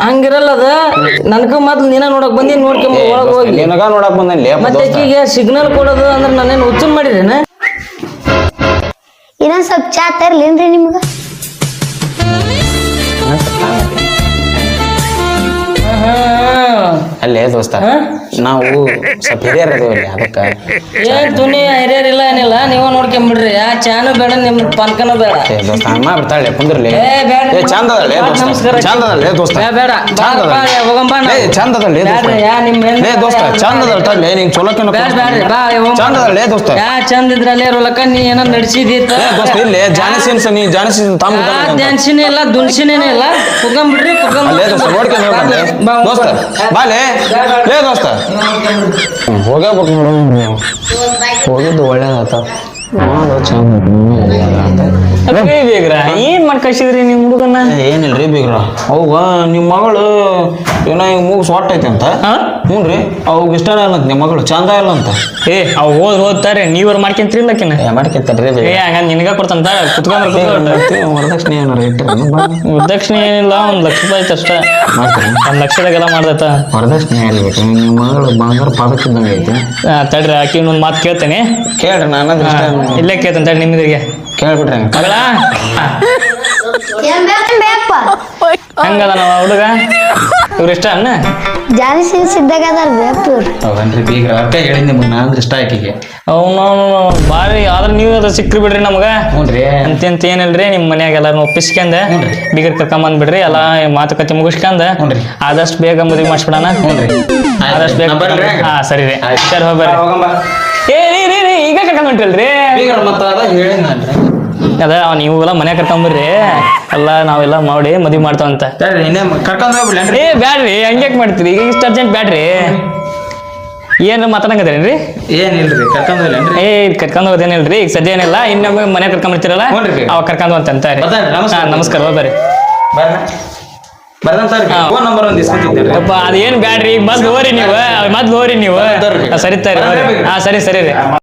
ಹಂಗಿರಲ್ಲ ಅದ ನನ್ಕ ಮೊದ್ಲು ನೀನ ನೋಡಕ್ ಬಂದಿ ನೋಡ್ಕೊಂಬ ಒಳಗ್ ಹೋಗಿ ನಿನಗ ನೋಡಕ್ ಬಂದಲ್ಲಿ ಮತ್ತೆ ಈಗ ಸಿಗ್ನಲ್ ಕೊಡೋದು ಅಂದ್ರೆ ನಾನೇನು ಹುಚ್ಚನ್ ಮಾಡಿರೇನ ಇನ್ನೊಂದ್ ಸ್ವಲ್ಪ ಚಾ ತರ್ಲೇನ್ರಿ ನಿಮ್ಗ ಅಲ್ಲೇ ದೋಸ್ತ ನಾವು ಸ್ವಲ್ಪ ಹಿರಿಯರ್ ಅದೇವಲ್ಲಿ ಅದಕ್ಕ ಏನ್ ತುನಿ ಹಿರಿಯರಿಲ್ಲ ಏನಿಲ್ಲ ನೀವ ನೋಡ್ಕೊಂಬಿಡ್ರಿ ಯಾ ಚಾನು ಬೇಡ ನಿಮ್ ಪನ್ಕನೂ ಬೇಡ ದೋಸ್ತ ಅಮ್ಮ ಬಿಡ್ತಾಳೆ ಕುಂದ್ರಲಿ ಚಂದ ದೋಸ್ತ ಬೇಡ ಚಂದದಲ್ಲಿ ದೋಸ್ತ ಚಂದದಲ್ಲೇ ನಿಂಗೆ ಚೊಲೋಕೆ ಚಂದದಲ್ಲೇ ದೋಸ್ತ ಯಾ ಚಂದ ಇದ್ರಲ್ಲೇ ಇರೋಲಕ್ಕ ನೀ ಏನೋ ನಡೆಸಿದೀತ ದೋಸ್ತ ಇಲ್ಲಿ ಜಾನಿಸಿನ್ಸ ನೀ ಜಾನಿಸಿನ ದ್ಯಾನ್ಸಿನೇ ಇಲ್ಲ ದುನ್ಸಿನೇ ಇಲ್ಲ ಕುಗ್ಕೊಂಬಿಡ್ರಿ ಅಲ್ಲೇ ದೋಸ್ತ ನೋಡ್ಕೊಂಡು ದೋಸ್ತ ಬಾಲೆ ಲೇ ದೋಸ್ತ ಹೋಗಬೇಕು ನೋಡು ಹೋಗಿದ್ದು ಒಳ್ಳೇದಾತ ಏನ್ ಮಾಡ್ಕಸಿದ್ರಿ ನಿಮ್ ಹುಡುಗನ ಏನಿಲ್ರಿ ಬೀಗ್ರ ಅವಾಗ ನಿಮ್ ಮಗಳು ಏನೋ ಈಗ ಮೂಗು ಸೊಟ್ಟ ಐತಿ ಅಂತ ಹ್ಞೂನ್ರಿ ಅವಾಗ ಇಷ್ಟ ಇಲ್ಲ ಅಂತ ನಿಮ್ಮ ಮಗಳು ಚಂದ ಇಲ್ಲ ಅಂತ ಅವ್ ಓದ್ತಾರೆ ನೀವ್ರ ಮಾಡ್ಕೊಂತೀರಿಲ್ಲಕಿನ ಮಾಡ್ಕೊಂತಾರ್ರಿ ಏ ಹಂಗ ನಿನಗ ಕೊಡ್ತಂತ ಕುತ್ಕೊಂಡ್ರೆ ವರದಕ್ಷಿಣೆ ಏನಾರ ಇಟ್ರಿ ವರದಕ್ಷಿಣೆ ಏನಿಲ್ಲ ₹1,00,000 ಐತೆ ಅಷ್ಟ ಮಾಡ್ತೀರಿ 1,00,000ದಾಗೆಲ್ಲ ಮಾಡ್ದತ್ತ ವರದಕ್ಷಿಣೆ ಇರ್ಬೇಕು ನಿಮ್ಮ ಮಗಳು ಬಂಗಾರ ಪಾದಕ್ಕಿದ್ದಂಗೆ ಐತಿ ತಡ್ರಿ ಆಕಿ ಇನ್ನೊಂದು ಮಾತು ಕೇಳ್ತೇನೆ ಕೇಳ್ರಿ ನಾನು ಇಲ್ಲೇ ಕೇಳ್ತೇನೆ ತಡ್ರಿ ನಿಮ್ಗೆ ಕೇಳ್ಬಿಟ್ರಿ ಮಗಳ ಹಂಗದ ನಾವ ಹುಡುಗ ಇವ್ರ ಇಷ್ಟ ಅನ್ನ ಜಾನಿಸಿ ಸಿದ್ದಾಗ ಅದಾರ ಬೇಪು ಹೌದನ್ರಿ ಬೀಗ್ರ ಅರ್ಥ ಹೇಳಿದ್ ನಿಮ್ಗೆ ನಾನು ಇಷ್ಟ ಆಕಿಗೆ ಅವನು ಬಾರಿ ಆದ್ರೆ ನೀವು ಅದು ಸಿಕ್ಕ್ರಿ ಬಿಡ್ರಿ ನಮ್ಗ ಹ್ಞೂನ್ರಿ ಅಂತ ಏನಿಲ್ರಿ ನಿಮ್ ಮನ್ಯಾಗ ಎಲ್ಲಾರು ಒಪ್ಪಿಸ್ಕೊಂಡ ಬೀಗರ್ ಕರ್ಕೊಂಡ್ ಬಿಡ್ರಿ ಎಲ್ಲಾ ಮಾತುಕತೆ ಮುಗಿಸ್ಕೊಂಡ ಆದಷ್ಟು ಬೇಗ ಮದುವೆ ಮಾಡಿಸ್ಬಿಡಣ ಆದಷ್ಟು ಬೇಗ ಹಾ ಸರಿ ರೀ ಸರಿ ಹೋಗ್ಬರ್ರಿ ಏ ಈಗ ಕರ್ಕೊಂಡ್ ಹೊಂಟಿಲ್ರಿ ಮತ್ತ ಅದ ಹೇಳಿದ್ರಿ ಅದ ನೀವೆಲ್ಲ ಮನ್ಯಾಗ ಕರ್ಕೊಂಬರ್ರಿ ಎಲ್ಲ ನಾವೆಲ್ಲ ಮಾಡಿ ಮದ್ವಿ ಮಾಡ್ತಾವಂತ ಕರ್ಕೊಂಡ್ ಹೋಗ್ಬಿಡ್ಲೇನ್ರಿ ಏ ಬ್ಯಾಡ್ರಿ ಹಂಗ್ಯಾಕ್ ಮಾಡ್ತೀರಿ ಈಗ ಇಷ್ಟ ಅರ್ಜೆಂಟ್ ಬ್ಯಾಡ್ರಿ ಏನ್ ಮಾತಾಡಂಗದೇನ್ರಿ ಏನಿಲ್ರಿ ಕರ್ಕೊಂಡ್ ಹೋಗ್ಲೇನ್ರಿ ಏ ಕರ್ಕೊಂಡ್ ಹೋಗೋದೇನಿಲ್ರಿ ಈಗ ಸದ್ಯ ಏನಿಲ್ಲ ಇನ್ನೊಮ್ಮೆ ಮನ್ಯಾಗ ಕರ್ಕೊಂಬರ್ತೀರಲ್ಲ ಅವಾಗ ಕರ್ಕೊಂಡ್ ಅಂತ ನಮಸ್ಕಾರ ಹೋಗ್ಬರ್ರಿ ಫೋನ್ ನಂಬರ್ ಒಂದು ಇಸ್ಕೊತಿದ್ದೀರಿ ಅದೇನ್ ಬ್ಯಾಡ್ರಿ ಈಗ ಮೊದ್ಲು ಹೋರಿ ನೀವು ಸರಿತಾರೆ ಹಾ ಸರಿ ರೀ